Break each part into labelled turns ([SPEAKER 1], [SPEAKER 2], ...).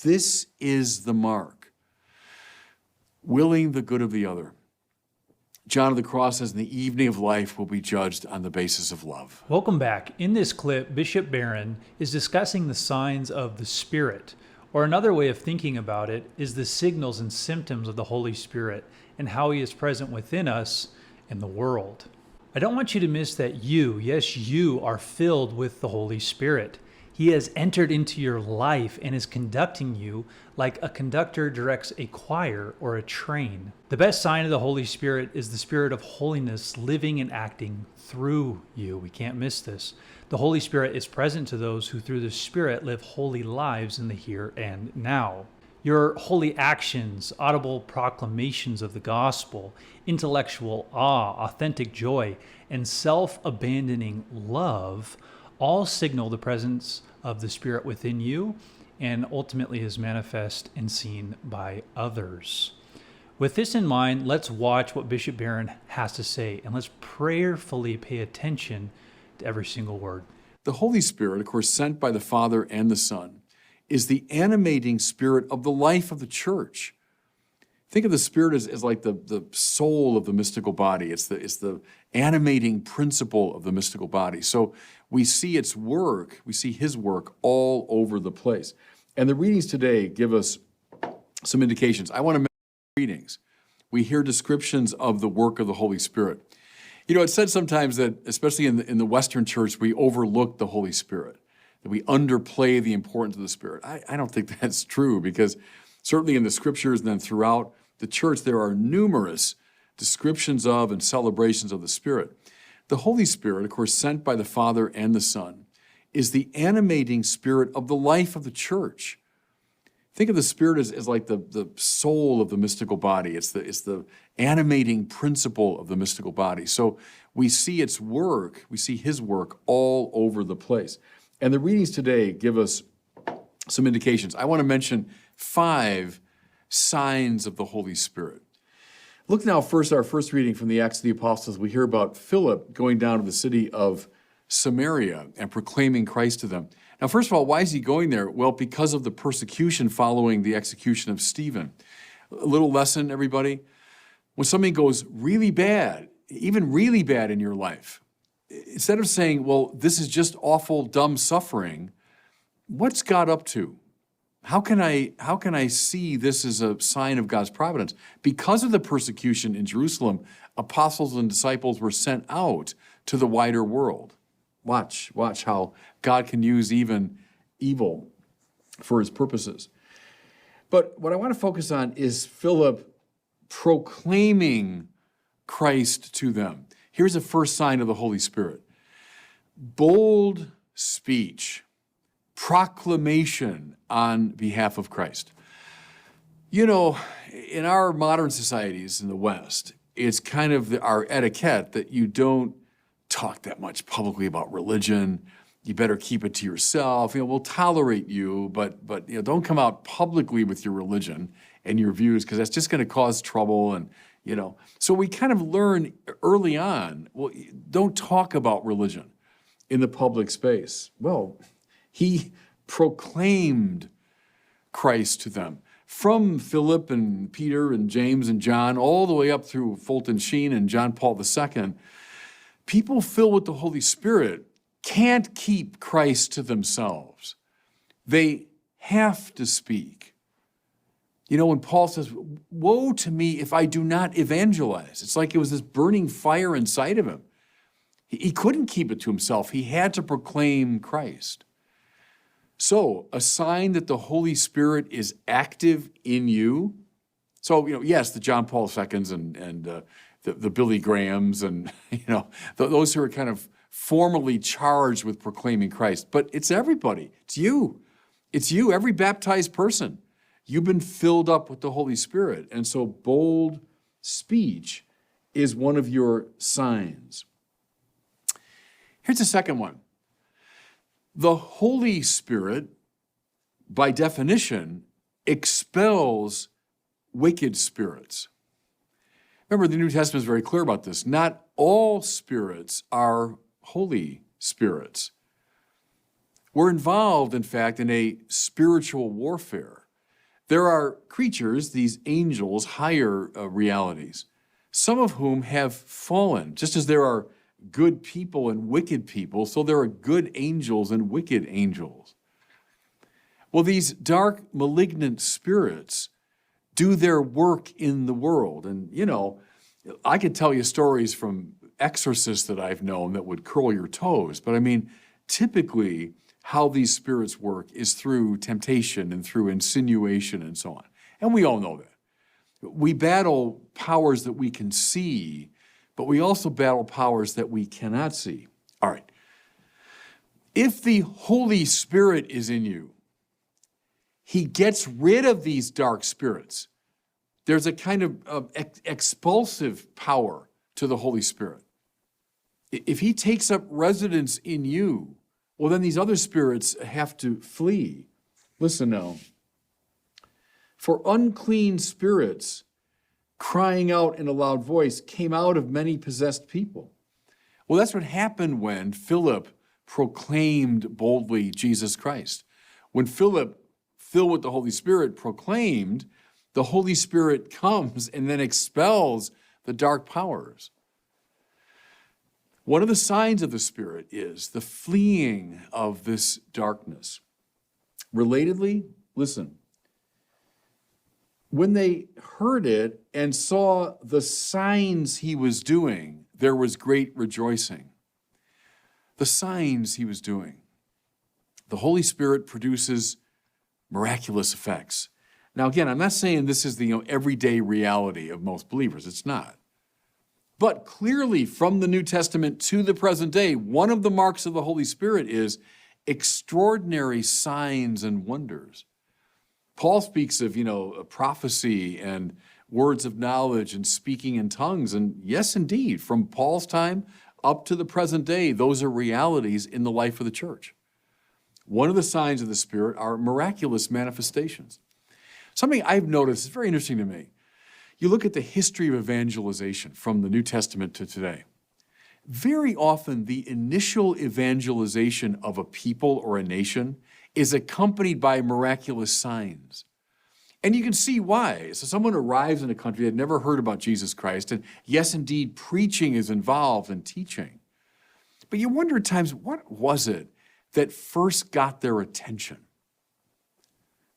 [SPEAKER 1] This is the mark. Willing the good of the other. John of the Cross says, in the evening of life will be judged on the basis of love.
[SPEAKER 2] Welcome back. In this clip, Bishop Barron is discussing the signs of the Spirit, or another way of thinking about it is the signals and symptoms of the Holy Spirit and how he is present within us and the world. I don't want you to miss that you, yes, you are filled with the Holy Spirit. He has entered into your life and is conducting you like a conductor directs a choir or a train. The best sign of the Holy Spirit is the Spirit of holiness living and acting through you. We can't miss this. The Holy Spirit is present to those who through the Spirit live holy lives in the here and now. Your holy actions, audible proclamations of the gospel, intellectual awe, authentic joy, and self-abandoning love all signal the presence of the Spirit within you and ultimately is manifest and seen by others. With this in mind, let's watch what Bishop Barron has to say and let's prayerfully pay attention to every single word.
[SPEAKER 1] The Holy Spirit, of course, sent by the Father and the Son, is the animating spirit of the life of the church. Think of the Spirit as like the soul of the mystical body. It's the animating principle of the mystical body. So we see its work, we see his work all over the place. And the readings today give us some indications. I want to mention readings. We hear descriptions of the work of the Holy Spirit. You know, it's said sometimes that, especially in the Western church, we overlook the Holy Spirit, that we underplay the importance of the Spirit. I don't think that's true, because certainly in the scriptures and then throughout the church, there are numerous descriptions of and celebrations of the Spirit. The Holy Spirit, of course, sent by the Father and the Son, is the animating spirit of the life of the church. Think of the Spirit as like the soul of the mystical body. It's the animating principle of the mystical body. So we see its work, we see his work all over the place. And the readings today give us some indications. I want to mention 5 signs of the Holy Spirit. Look now first, our first reading from the Acts of the Apostles. We hear about Philip going down to the city of Samaria and proclaiming Christ to them. Now, first of all, why is he going there? Well, because of the persecution following the execution of Stephen. A little lesson, everybody. When something goes really bad, even really bad in your life, instead of saying, well, this is just awful, dumb suffering, what's God up to? How can I see this as a sign of God's providence? Because of the persecution in Jerusalem, apostles and disciples were sent out to the wider world. Watch how God can use even evil for his purposes. But what I want to focus on is Philip proclaiming Christ to them. Here's the first sign of the Holy Spirit. Bold speech. Proclamation on behalf of Christ. You know, in our modern societies in the West, it's kind of our etiquette that you don't talk that much publicly about religion. You better keep it to yourself. You know, we'll tolerate you, but you know, don't come out publicly with your religion and your views, because that's just going to cause trouble. And you know, so we kind of learn early on, well, don't talk about religion in the public space. Well, he proclaimed Christ to them. From Philip and Peter and James and John, all the way up through Fulton Sheen and John Paul II, people filled with the Holy Spirit can't keep Christ to themselves. They have to speak. You know, when Paul says, woe to me if I do not evangelize, it's like it was this burning fire inside of him. He couldn't keep it to himself. He had to proclaim Christ. So, a sign that the Holy Spirit is active in you. So, you know, yes, the John Paul IIs and the Billy Grahams and, you know, those who are kind of formally charged with proclaiming Christ. But it's everybody. It's you. It's you, every baptized person. You've been filled up with the Holy Spirit. And so bold speech is one of your signs. Here's the second one. The Holy Spirit, by definition, expels wicked spirits. Remember, the New Testament is very clear about this. Not all spirits are holy spirits. We're involved, in fact, in a spiritual warfare. There are creatures, these angels, higher realities, some of whom have fallen. Just as there are good people and wicked people, so there are good angels and wicked angels. Well, these dark, malignant spirits do their work in the world. And, I could tell you stories from exorcists that I've known that would curl your toes. But I mean, typically, how these spirits work is through temptation and through insinuation and so on. And we all know that. We battle powers that we can see, but we also battle powers that we cannot see. All right. If the Holy Spirit is in you, he gets rid of these dark spirits. There's a kind of expulsive power to the Holy Spirit. If he takes up residence in you, well, then these other spirits have to flee. Listen now. For unclean spirits, crying out in a loud voice, came out of many possessed people. Well, that's what happened when Philip proclaimed boldly Jesus Christ. When Philip, filled with the Holy Spirit, proclaimed, the Holy Spirit comes and then expels the dark powers. One of the signs of the Spirit is the fleeing of this darkness. Relatedly, listen, when they heard it and saw the signs he was doing, there was great rejoicing. The signs he was doing. The Holy Spirit produces miraculous effects. Now, again, I'm not saying this is the everyday reality of most believers. It's not. But clearly, from the New Testament to the present day, one of the marks of the Holy Spirit is extraordinary signs and wonders. Paul speaks of, prophecy and words of knowledge and speaking in tongues. And yes, indeed, from Paul's time up to the present day, those are realities in the life of the church. One of the signs of the Spirit are miraculous manifestations. Something I've noticed is very interesting to me. You look at the history of evangelization from the New Testament to today. Very often, the initial evangelization of a people or a nation is accompanied by miraculous signs. And you can see why. So someone arrives in a country they've never heard about Jesus Christ, and yes, indeed, preaching is involved in teaching. But you wonder at times, what was it that first got their attention?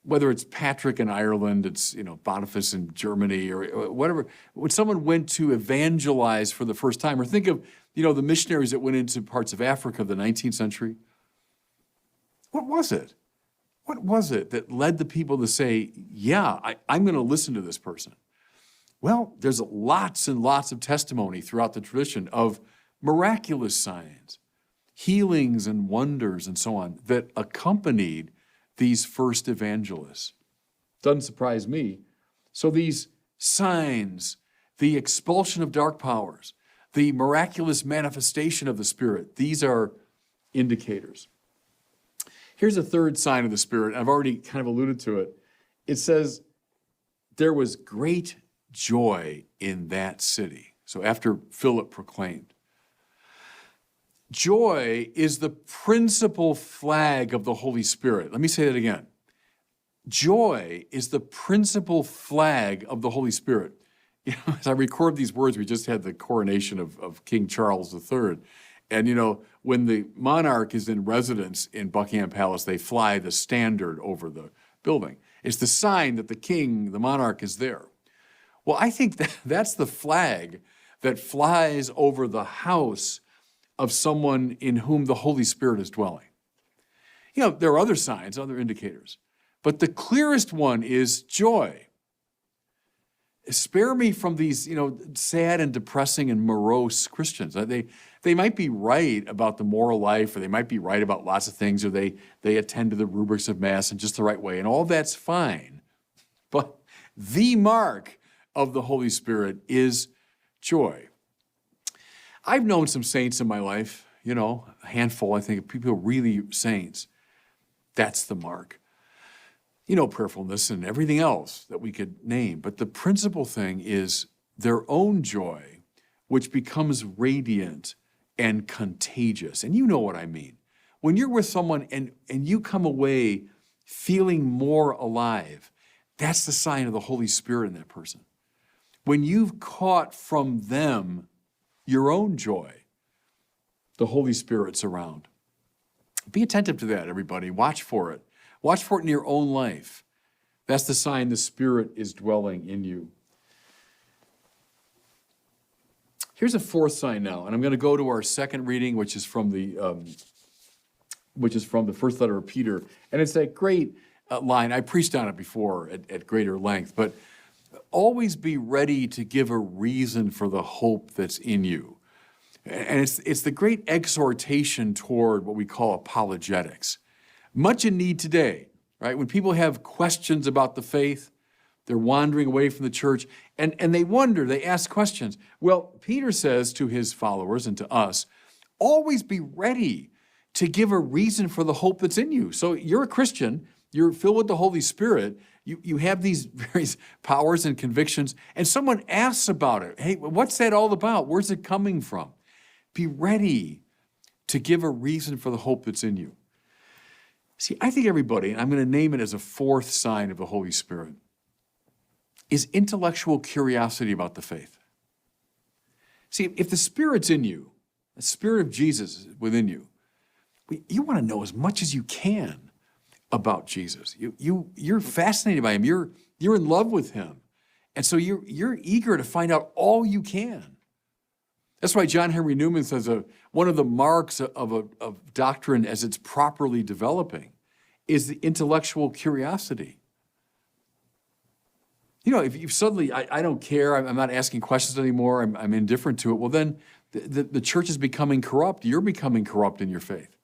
[SPEAKER 1] Whether it's Patrick in Ireland, it's Boniface in Germany, or whatever. When someone went to evangelize for the first time, or think of the missionaries that went into parts of Africa of the 19th century. What was it? What was it that led the people to say, yeah, I'm going to listen to this person? Well, there's lots and lots of testimony throughout the tradition of miraculous signs, healings and wonders and so on that accompanied these first evangelists. Doesn't surprise me. So these signs, the expulsion of dark powers, the miraculous manifestation of the Spirit, these are indicators. Here's a third sign of the Spirit. I've already kind of alluded to it. It says, there was great joy in that city. So after Philip proclaimed. Joy is the principal flag of the Holy Spirit. Let me say that again. Joy is the principal flag of the Holy Spirit. As I record these words, we just had the coronation of King Charles III. And, when the monarch is in residence in Buckingham Palace, they fly the standard over the building. It's the sign that the monarch is there. Well, I think that's the flag that flies over the house of someone in whom the Holy Spirit is dwelling. There are other signs, other indicators, but the clearest one is joy. Spare me from these, sad and depressing and morose Christians. They might be right about the moral life, or they might be right about lots of things, or they attend to the rubrics of Mass in just the right way, and all that's fine. But the mark of the Holy Spirit is joy. I've known some saints in my life, a handful, I think, of people really saints. That's the mark. Prayerfulness and everything else that we could name. But the principal thing is their own joy, which becomes radiant and contagious. And you know what I mean. When you're with someone and you come away feeling more alive, That's the sign of the Holy Spirit in that person. When you've caught from them your own joy, the Holy Spirit's around. Be attentive to that, everybody. Watch for it. Watch for it in your own life. That's the sign the Spirit is dwelling in you. Here's a fourth sign now, and I'm going to go to our second reading, which is from the first letter of Peter, and it's that great line. I preached on it before at greater length, but always be ready to give a reason for the hope that's in you. And it's the great exhortation toward what we call apologetics. Much in need today, right? When people have questions about the faith, they're wandering away from the church, and they wonder, they ask questions. Well, Peter says to his followers and to us, always be ready to give a reason for the hope that's in you. So you're a Christian, you're filled with the Holy Spirit, you have these various powers and convictions, and someone asks about it. Hey, what's that all about? Where's it coming from? Be ready to give a reason for the hope that's in you. See, I think everybody, and I'm going to name it as a fourth sign of the Holy Spirit, is intellectual curiosity about the faith. See, if the Spirit's in you, the Spirit of Jesus is within you, you want to know as much as you can about Jesus. You're fascinated by him. You're in love with him. And so you're eager to find out all you can. That's why John Henry Newman says one of the marks of doctrine as it's properly developing is the intellectual curiosity. You know, if you suddenly, I don't care, I'm not asking questions anymore, I'm indifferent to it, well then the church is becoming corrupt. You're becoming corrupt in your faith.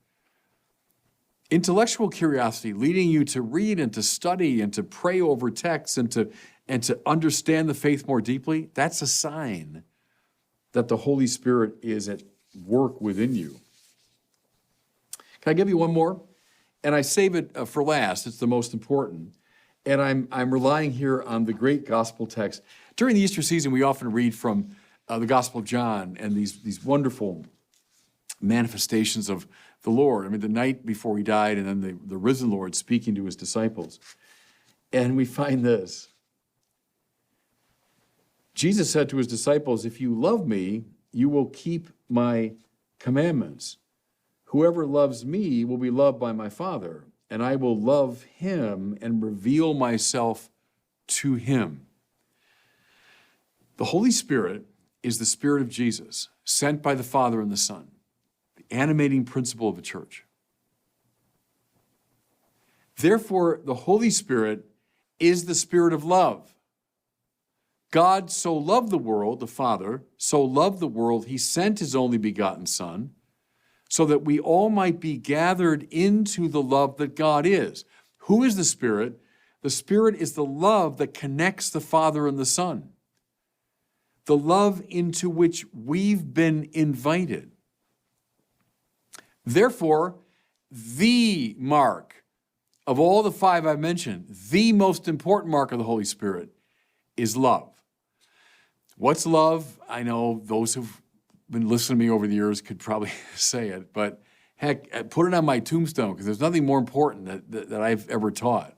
[SPEAKER 1] Intellectual curiosity leading you to read and to study and to pray over texts and to understand the faith more deeply, that's a sign that the Holy Spirit is at work within you. Can I give you one more? And I save it for last. It's the most important. And I'm relying here on the great gospel text. During the Easter season, we often read from the Gospel of John and these wonderful manifestations of the Lord. I mean, the night before he died and then the risen Lord speaking to his disciples. And we find this. Jesus said to his disciples, if you love me, you will keep my commandments. Whoever loves me will be loved by my Father, and I will love him and reveal myself to him. The Holy Spirit is the Spirit of Jesus, sent by the Father and the Son, the animating principle of the church. Therefore, the Holy Spirit is the Spirit of love. God so loved the world, the Father, so loved the world, he sent his only begotten Son, so that we all might be gathered into the love that God is. Who is the Spirit? The Spirit is the love that connects the Father and the Son, the love into which we've been invited. Therefore, the mark of all the five I mentioned, the most important mark of the Holy Spirit is love. What's love? I know those who've been listening to me over the years could probably say it, but heck, put it on my tombstone because there's nothing more important that I've ever taught.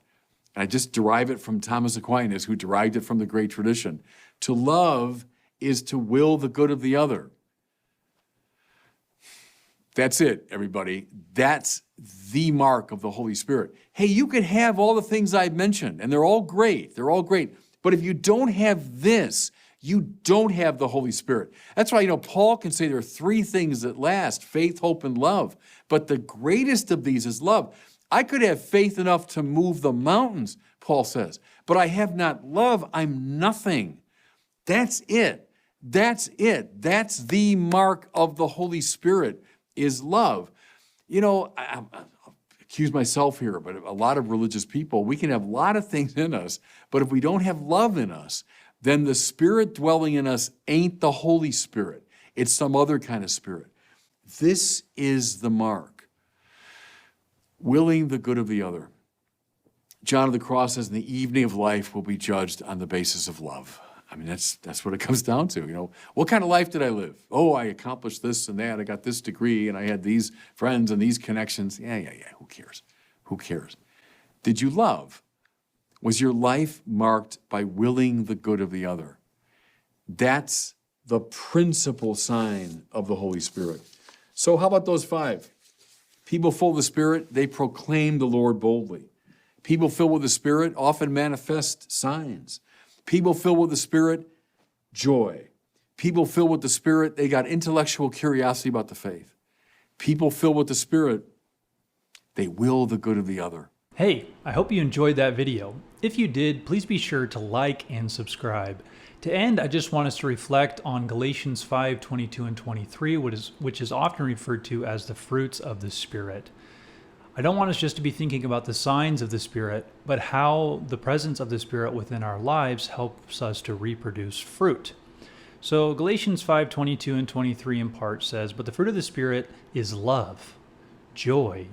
[SPEAKER 1] And I just derive it from Thomas Aquinas, who derived it from the great tradition. To love is to will the good of the other. That's it, everybody. That's the mark of the Holy Spirit. Hey, you could have all the things I've mentioned, and they're all great. They're all great. But if you don't have this, you don't have the Holy Spirit. That's why, Paul can say there are three things that last: faith, hope, and love. But the greatest of these is love. I could have faith enough to move the mountains, Paul says, but I have not love, I'm nothing. That's it. That's it. That's the mark of the Holy Spirit is love. I'll accuse myself here, but a lot of religious people, we can have a lot of things in us, but if we don't have love in us, then the Spirit dwelling in us ain't the Holy Spirit. It's some other kind of spirit. This is the mark. Willing the good of the other. John of the Cross says, in the evening of life will be judged on the basis of love. I mean, that's what it comes down to. What kind of life did I live? Oh, I accomplished this and that. I got this degree and I had these friends and these connections. Yeah. Who cares? Who cares? Did you love? Was your life marked by willing the good of the other? That's the principal sign of the Holy Spirit. So how about those 5? People full of the Spirit, they proclaim the Lord boldly. People filled with the Spirit often manifest signs. People filled with the Spirit, joy. People filled with the Spirit, they got intellectual curiosity about the faith. People filled with the Spirit, they will the good of the other.
[SPEAKER 2] Hey, I hope you enjoyed that video. If you did, please be sure to like and subscribe. To end, I just want us to reflect on Galatians 5:22 and 23, which is often referred to as the fruits of the Spirit. I don't want us just to be thinking about the signs of the Spirit, but how the presence of the Spirit within our lives helps us to reproduce fruit. So Galatians 5:22 and 23 in part says, "But the fruit of the Spirit is love, joy,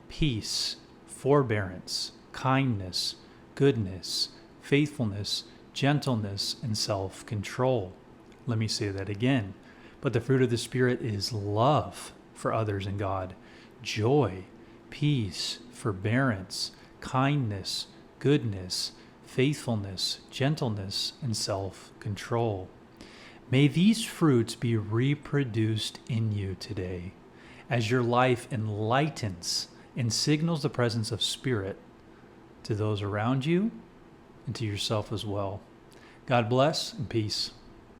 [SPEAKER 2] peace, forbearance, kindness, goodness, faithfulness, gentleness, and self-control." Let me say that again. But the fruit of the Spirit is love for others and God, joy, peace, forbearance, kindness, goodness, faithfulness, gentleness, and self-control. May these fruits be reproduced in you today as your life enlightens and signals the presence of Spirit to those around you and to yourself as well. God bless and peace.